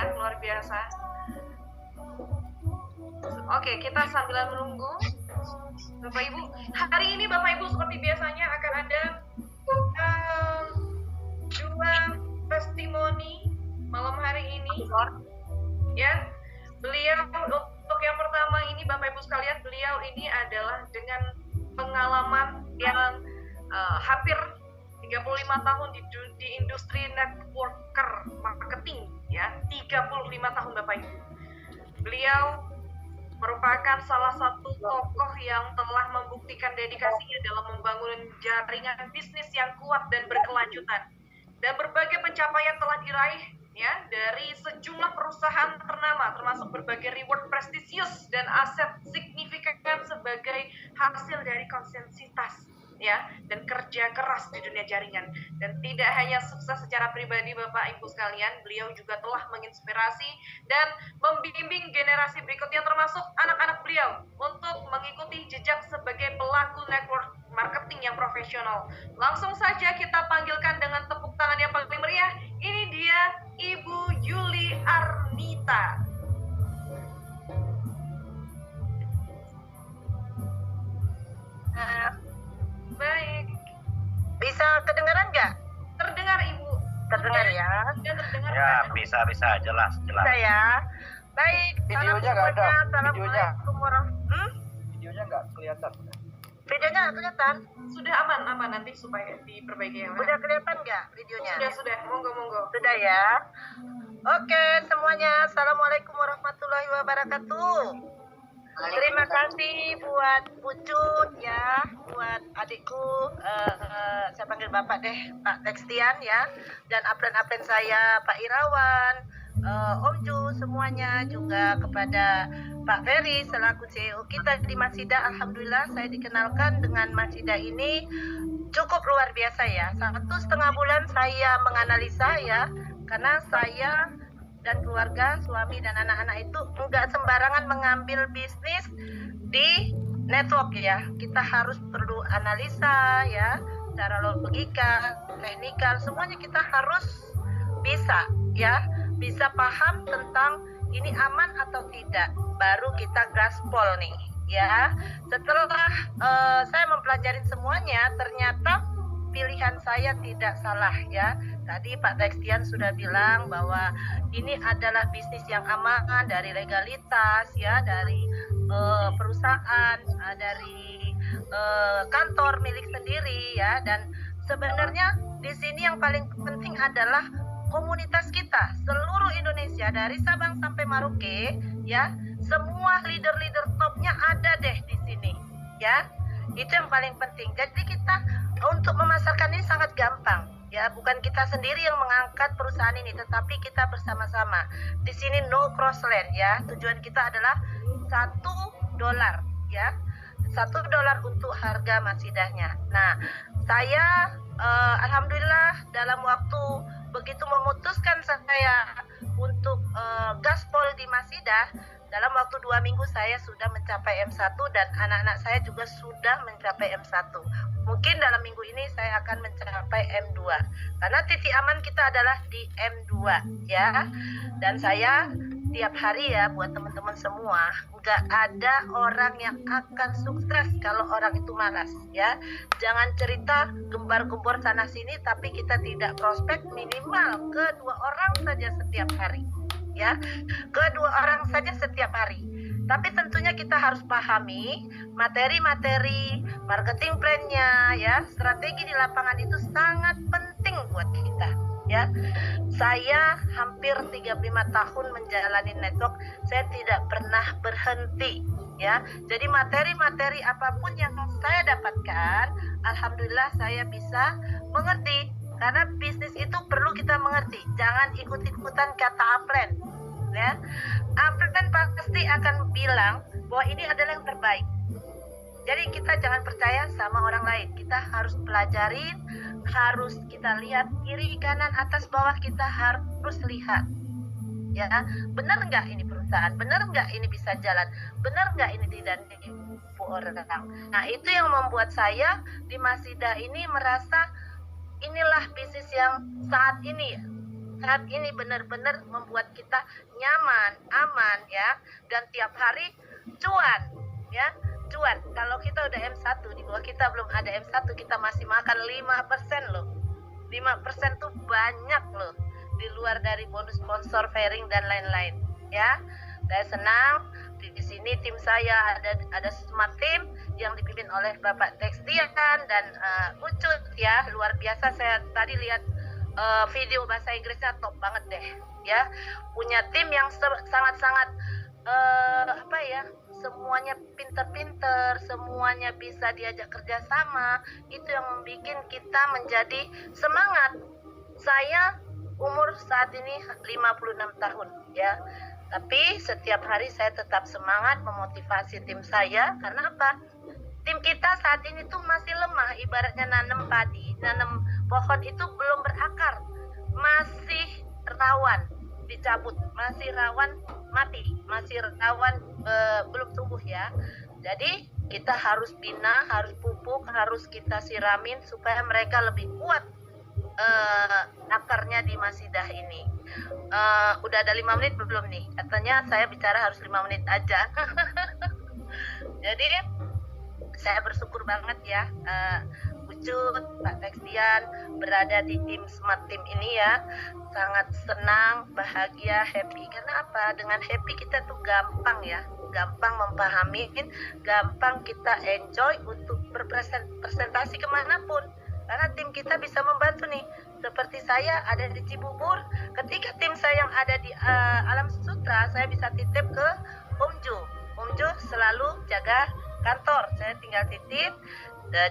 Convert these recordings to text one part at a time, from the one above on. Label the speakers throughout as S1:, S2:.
S1: ya, luar biasa. Oke, kita sambil menunggu Bapak Ibu. Hari ini Bapak Ibu seperti biasanya akan ada dua testimoni malam hari ini, ya. Beliau untuk yang pertama ini, Bapak Ibu sekalian, beliau ini adalah dengan pengalaman yang hampir 35 tahun di industri networker marketing, ya. 35 tahun Bapak Ibu. Beliau merupakan salah satu tokoh yang telah membuktikan dedikasinya dalam membangun jaringan bisnis yang kuat dan berkelanjutan. Dan berbagai pencapaian telah diraih ya dari sejumlah perusahaan ternama, termasuk berbagai reward prestisius dan aset signifikan sebagai hasil dari konsensitas ya dan kerja keras di dunia jaringan. Dan tidak hanya sukses secara pribadi Bapak Ibu sekalian, beliau juga telah menginspirasi dan membimbing generasi berikutnya, termasuk anak-anak beliau, untuk mengikuti jejak sebagai pelaku network marketing yang profesional. Langsung saja kita panggilkan dengan tepuk tangan yang paling meriah. Ini dia Ibu Yuli Arnita. Baik.
S2: Bisa kedengaran nggak?
S1: Terdengar Ibu.
S2: Terdengar ya?
S1: Sudah terdengar.
S3: Ya, bisa jelas.
S2: Bisa ya. Baik.
S4: Videonya nggak ada.
S2: Assalamualaikum warahmatullahi.
S4: Videonya nggak kelihatan.
S2: Videonya nggak kelihatan?
S1: Sudah aman nanti supaya diperbaiki ya.
S2: Udah kelihatan nggak videonya?
S1: Sudah. Monggo.
S2: Sudah ya. Oke semuanya. Assalamualaikum warahmatullahi wabarakatuh. Terima kasih buat Pucut ya, buat adikku, saya panggil Bapak deh, Pak Tekstian ya, dan apren-apren saya, Pak Irawan, Om Ju, semuanya, juga kepada Pak Ferry selaku CEO kita di Masida. Alhamdulillah saya dikenalkan dengan Masida ini cukup luar biasa ya. 1,5 bulan saya menganalisa ya, karena saya dan keluarga, suami dan anak-anak itu enggak sembarangan mengambil bisnis di network ya. Kita harus perlu analisa ya, secara logika, teknikal, semuanya kita harus bisa ya, bisa paham tentang ini aman atau tidak. Baru kita gaspol nih ya. Setelah saya mempelajari semuanya, ternyata pilihan saya tidak salah ya. Tadi Pak Tekstian sudah bilang bahwa ini adalah bisnis yang aman dari legalitas ya, dari perusahaan, dari kantor milik sendiri ya. Dan sebenarnya di sini yang paling penting adalah komunitas kita seluruh Indonesia dari Sabang sampai Merauke ya. Semua leader-leader topnya ada deh di sini ya. Itu yang paling penting. Jadi kita untuk memasarkan ini sangat gampang ya, bukan kita sendiri yang mengangkat perusahaan ini, tetapi kita bersama-sama. Di sini no cross land ya. Tujuan kita adalah $1 ya. $1 untuk harga Masidahnya. Nah, saya alhamdulillah dalam waktu begitu memutuskan saya untuk gaspol di Masidah, dalam waktu 2 minggu saya sudah mencapai M1 dan anak-anak saya juga sudah mencapai M1. Mungkin dalam minggu ini saya akan mencapai M2. Karena titik aman kita adalah di M2 ya. Dan saya tiap hari ya buat teman-teman semua, nggak ada orang yang akan sukses kalau orang itu malas ya. Jangan cerita gembar-gembor sana sini tapi kita tidak prospek, minimal ke 2 orang saja setiap hari ya, ke 2 orang saja setiap hari. Tapi tentunya kita harus pahami materi-materi marketing plan-nya ya. Strategi di lapangan itu sangat penting buat kita ya. Saya hampir 35 tahun menjalani network, saya tidak pernah berhenti ya. Jadi materi-materi apapun yang saya dapatkan, alhamdulillah saya bisa mengerti. Karena bisnis itu perlu kita mengerti. Jangan ikut-ikutan kata apren ya. Apren pasti akan bilang bahwa ini adalah yang terbaik. Jadi kita jangan percaya sama orang lain. Kita harus pelajarin, harus kita lihat kiri, kanan, atas, bawah, kita harus lihat. Ya, benar nggak ini perusahaan? Benar nggak ini bisa jalan? Benar nggak ini tidak nipu orang? Nah, itu yang membuat saya di Masida ini merasa inilah bisnis yang saat ini saat ini benar-benar membuat kita nyaman, aman ya, dan tiap hari cuan ya, cuan. Kalau kita udah M1, di bawah kita belum ada M1, kita masih makan 5% loh. 5% tuh banyak loh, di luar dari bonus sponsor, fairing dan lain-lain ya. Saya senang di sini tim saya ada smart team yang dipimpin oleh Bapak Textian dan Ucut ya, luar biasa. Saya tadi lihat video bahasa Inggrisnya top banget deh ya, punya tim yang sangat-sangat apa ya, semuanya pinter-pinter, semuanya bisa diajak kerjasama. Itu yang membuat kita menjadi semangat. Saya umur saat ini 56 tahun ya, tapi setiap hari saya tetap semangat memotivasi tim saya. Karena apa? Tim kita saat ini tuh masih lemah, ibaratnya nanam padi, nanam pohon itu belum berakar, masih rawan dicabut, masih rawan mati, masih rawan belum tumbuh ya. Jadi kita harus bina, harus pupuk, harus kita siramin supaya mereka lebih kuat akarnya di Masidah ini. Udah ada 5 menit belum nih? Katanya saya bicara harus 5 menit aja. Jadi saya bersyukur banget ya, Ucut, Pak Textian berada di tim Smart Team ini ya. Sangat senang, bahagia, happy. Karena apa? Dengan happy kita tuh gampang ya, gampang memahami, gampang kita enjoy untuk berpresentasi kemanapun. Karena tim kita bisa membantu nih. Seperti saya ada di Cibubur, ketika tim saya yang ada di Alam Sutra, saya bisa titip ke Om Ju. Om Ju selalu jaga kantor, saya tinggal titip,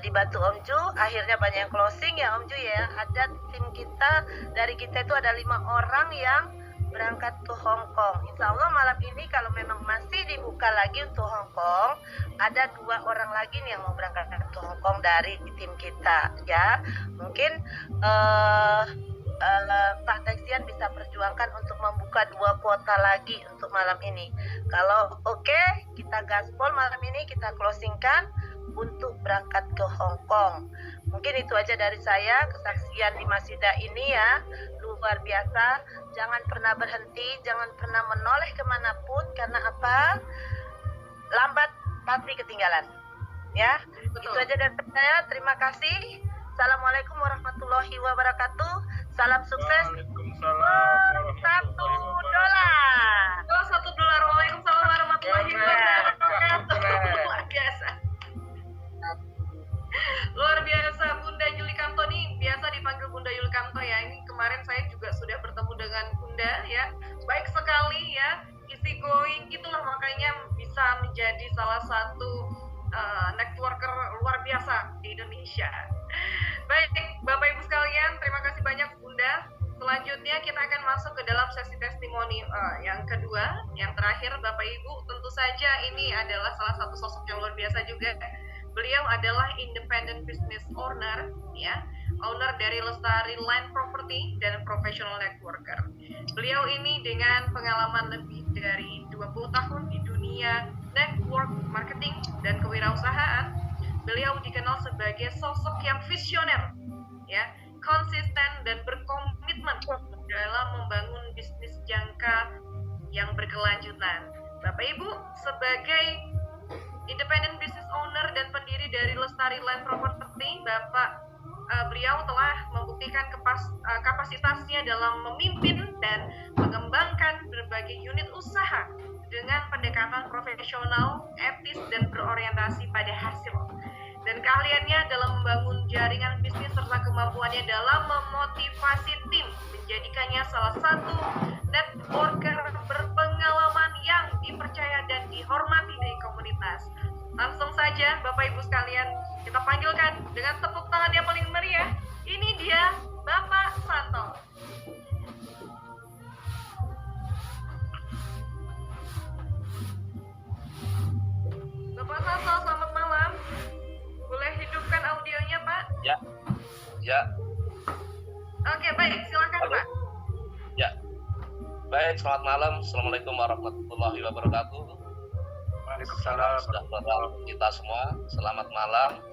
S2: dibantu Om Ju. Akhirnya banyak yang closing ya Om Ju ya. Ada tim kita, dari kita itu ada 5 orang yang berangkat ke Hong Kong. Insya Allah malam ini kalau memang masih dibuka lagi untuk Hong Kong, ada 2 orang lagi nih yang mau berangkat ke Hong Kong dari tim kita ya. Mungkin Pak Textian bisa perjuangkan untuk membuka 2 kuota lagi untuk malam ini. Kalau oke, kita gaspol malam ini, kita closingkan untuk berangkat ke Hong Kong. Mungkin itu aja dari saya, kesaksian di Masidah ini ya, luar biasa. Jangan pernah berhenti, jangan pernah menoleh kemanapun, karena apa? Lambat pasti ketinggalan ya. Betul. Itu aja dari saya, terima kasih. Assalamualaikum warahmatullahi wabarakatuh. Salam sukses. $1.
S1: $1. Waalaikumsalam warahmatullahi wabarakatuh. Luar biasa. Luar biasa, Bunda Yuli Kamto nih, biasa dipanggil Bunda Yuli Kamto ya. Ini kemarin saya juga sudah bertemu dengan Bunda ya. Baik sekali ya, easy going, itulah makanya bisa menjadi salah satu networker luar biasa di Indonesia. Baik, Bapak Ibu sekalian, terima kasih banyak Bunda. Selanjutnya kita akan masuk ke dalam sesi testimoni yang kedua, yang terakhir Bapak Ibu. Tentu saja ini adalah salah satu sosok yang luar biasa juga. Beliau adalah independent business owner, ya, owner dari Lestari Land Property dan professional networker. Beliau ini dengan pengalaman lebih dari 20 tahun di dunia network marketing dan kewirausahaan. Beliau dikenal sebagai sosok yang visioner, ya, konsisten dan berkomitmen dalam membangun bisnis jangka yang berkelanjutan. Bapak Ibu, sebagai independent business owner dan pendiri dari Lestari Land Property, beliau telah membuktikan kapasitasnya dalam memimpin dan mengembangkan berbagai unit usaha dengan pendekatan profesional, etis, dan berorientasi pada hasil. Dan keahliannya dalam membangun jaringan bisnis serta kemampuannya dalam memotivasi tim menjadikannya salah satu networker berpengalaman yang dipercaya dan dihormati dari komunitas. Langsung saja Bapak Ibu sekalian, kita panggilkan dengan tepuk tangan yang paling meriah. Ini dia Bapak Santo. Bapak Santo, selamat malam. Boleh hidupkan audionya, Pak?
S3: Ya.
S1: Oke, baik. Silakan,
S3: Halo.
S1: Pak.
S3: Ya. Baik, selamat malam. Assalamualaikum warahmatullahi wabarakatuh.
S4: Waalaikumsalam.
S3: Sudah kita semua. Selamat malam.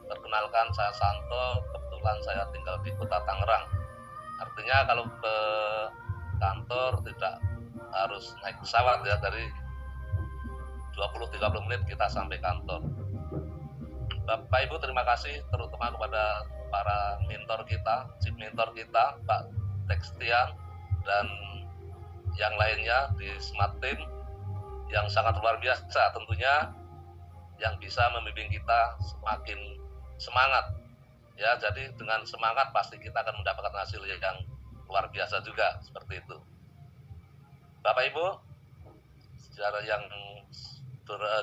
S3: Perkenalkan, saya Santo. Kebetulan saya tinggal di Kota Tangerang. Artinya kalau ke kantor tidak harus naik pesawat ya, dari 20-30 menit kita sampai kantor. Bapak Ibu, terima kasih terutama kepada para mentor kita, chief mentor kita, Pak Tekstian dan yang lainnya di Smart Team yang sangat luar biasa tentunya, yang bisa membimbing kita semakin semangat ya. Jadi dengan semangat pasti kita akan mendapatkan hasil yang luar biasa juga, seperti itu. Bapak Ibu, sejarah yang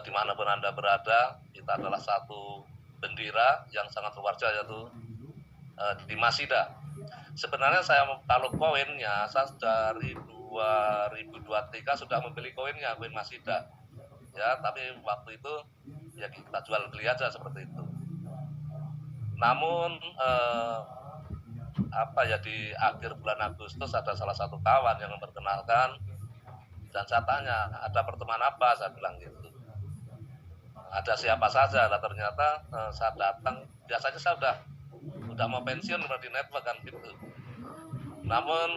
S3: dimanapun Anda berada, kita adalah satu bendera yang sangat luar biasa, yaitu di Masida. Sebenarnya saya kalau koinnya, saya dari 2023 sudah membeli koinnya, koin Masida ya, tapi waktu itu ya kita jual beli aja seperti itu. Namun di akhir bulan Agustus ada salah satu kawan yang memperkenalkan, dan saya tanya, ada pertemuan apa? Saya bilang gitu. Ada siapa saja? Lah ternyata saya datang, biasanya saya udah mau pensiun di network kan gitu. Namun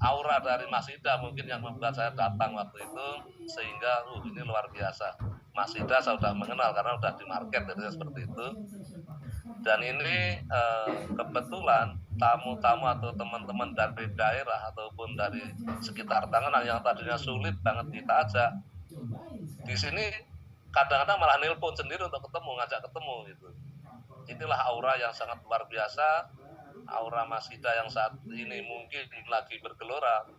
S3: aura dari Masida mungkin yang membuat saya datang waktu itu, sehingga ini luar biasa. Masida saya sudah mengenal karena sudah di market, jadi seperti itu. Dan ini kebetulan tamu-tamu atau teman-teman dari daerah ataupun dari sekitar Tangerang yang tadinya sulit banget kita ajak, di sini kadang-kadang malah nelpon sendiri untuk ketemu, ngajak ketemu gitu. Inilah aura yang sangat luar biasa, aura Masida yang saat ini mungkin lagi bergelora.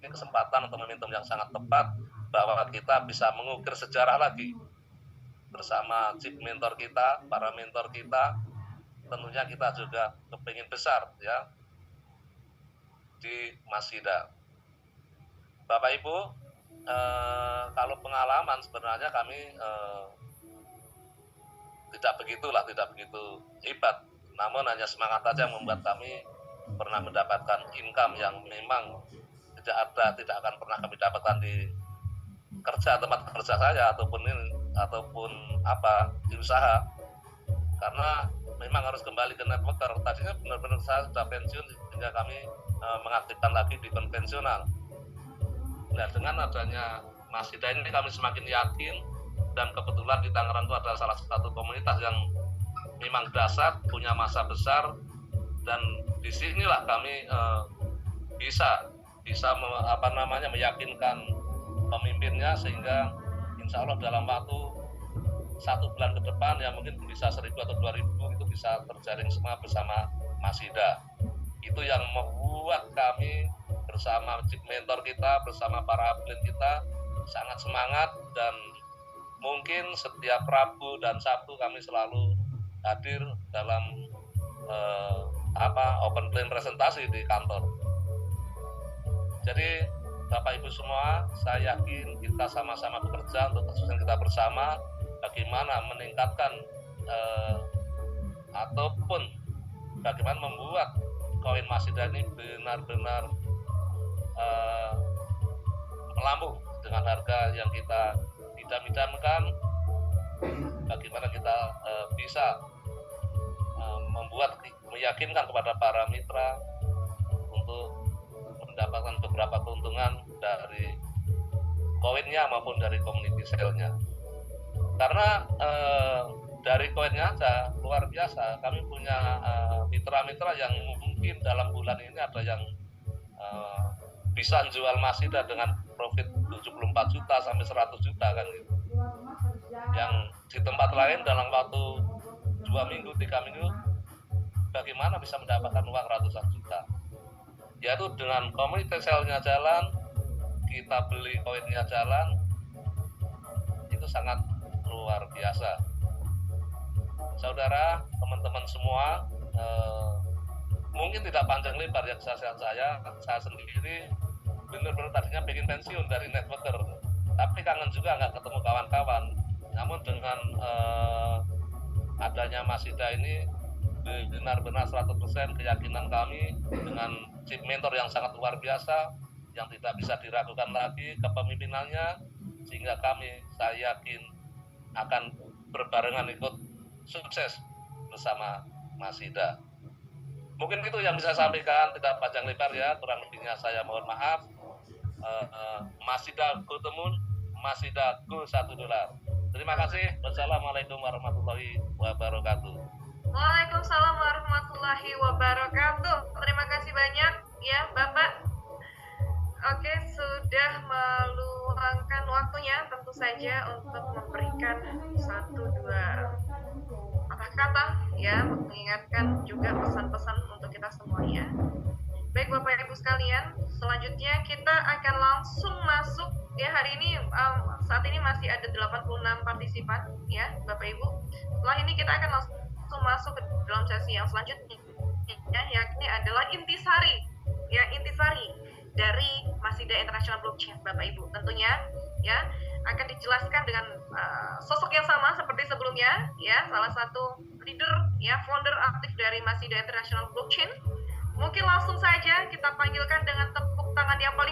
S3: Ini kesempatan untuk momentum yang sangat tepat bahwa kita bisa mengukir sejarah lagi bersama chief mentor kita, para mentor kita. Tentunya kita juga kepingin besar ya di Masida. Bapak Ibu, kalau pengalaman sebenarnya kami tidak begitu hebat, namun hanya semangat saja yang membuat kami pernah mendapatkan income yang memang tidak akan pernah kami dapatkan di tempat kerja saya ataupun di usaha, karena memang harus kembali ke networker. Tadinya benar-benar saya sudah pensiun sehingga kami mengaktifkan lagi di konvensional. Nah, dengan adanya Masida ini kami semakin yakin, dan kebetulan di Tangerang itu adalah salah satu komunitas yang memang dasar, punya masa besar, dan disinilah kami bisa meyakinkan pemimpinnya, sehingga insya Allah dalam waktu 1 bulan ke depan ya mungkin bisa 1.000 atau 2.000 itu bisa terjaring semua bersama Masida. Itu yang membuat kami bersama mentor kita, bersama para atlet kita sangat semangat, dan mungkin setiap Rabu dan Sabtu kami selalu hadir dalam open plan presentasi di kantor. Jadi Bapak Ibu semua, saya yakin kita sama-sama bekerja untuk kesuksesan kita bersama, bagaimana meningkatkan ataupun bagaimana membuat koin Masida ini benar-benar melambung dengan harga yang kita idam-idamkan. Bagaimana kita bisa meyakinkan kepada para mitra untuk mendapatkan beberapa keuntungan dari koinnya maupun dari community sale-nya. Karena dari koinnya aja luar biasa, kami punya mitra-mitra yang mungkin dalam bulan ini ada yang bisa jual Masida dengan profit 74 juta sampai 100 juta kan gitu. Yang di tempat lain dalam waktu 2 minggu, 3 minggu bagaimana bisa mendapatkan uang ratusan juta. Yaitu dengan community sale-nya jalan, kita beli koinnya jalan, itu sangat luar biasa. Saudara, teman-teman semua, mungkin tidak panjang lebar ya saya sendiri benar-benar tadinya pengen pensiun dari networker, tapi kangen juga nggak ketemu kawan-kawan. Namun dengan adanya Masida ini benar-benar 100% keyakinan kami dengan chief mentor yang sangat luar biasa, yang tidak bisa diragukan lagi kepemimpinannya, sehingga saya yakin akan berbarengan ikut sukses bersama Masida. Mungkin itu yang bisa saya sampaikan, tidak panjang lebar ya, kurang lebihnya saya mohon maaf. Masih dago temun, masih dago $1. Terima kasih. Wassalamualaikum warahmatullahi wabarakatuh.
S1: Waalaikumsalam warahmatullahi wabarakatuh. Terima kasih banyak ya Bapak. Oke, sudah meluangkan waktunya tentu saja untuk memberikan 1-2 kata-kata ya, mengingatkan juga pesan-pesan untuk kita semuanya. Baik Bapak Ibu sekalian, selanjutnya kita akan langsung masuk ya, hari ini saat ini masih ada 86 partisipan ya Bapak Ibu. Setelah ini kita akan langsung masuk ke dalam sesi yang selanjutnya ya, yakni adalah intisari ya, intisari dari Masida International Blockchain Bapak Ibu. Tentunya ya akan dijelaskan dengan sosok yang sama seperti sebelumnya ya, salah satu leader ya, founder aktif dari Masida International Blockchain. Mungkin langsung saja kita panggilkan dengan tepuk tangan yang paling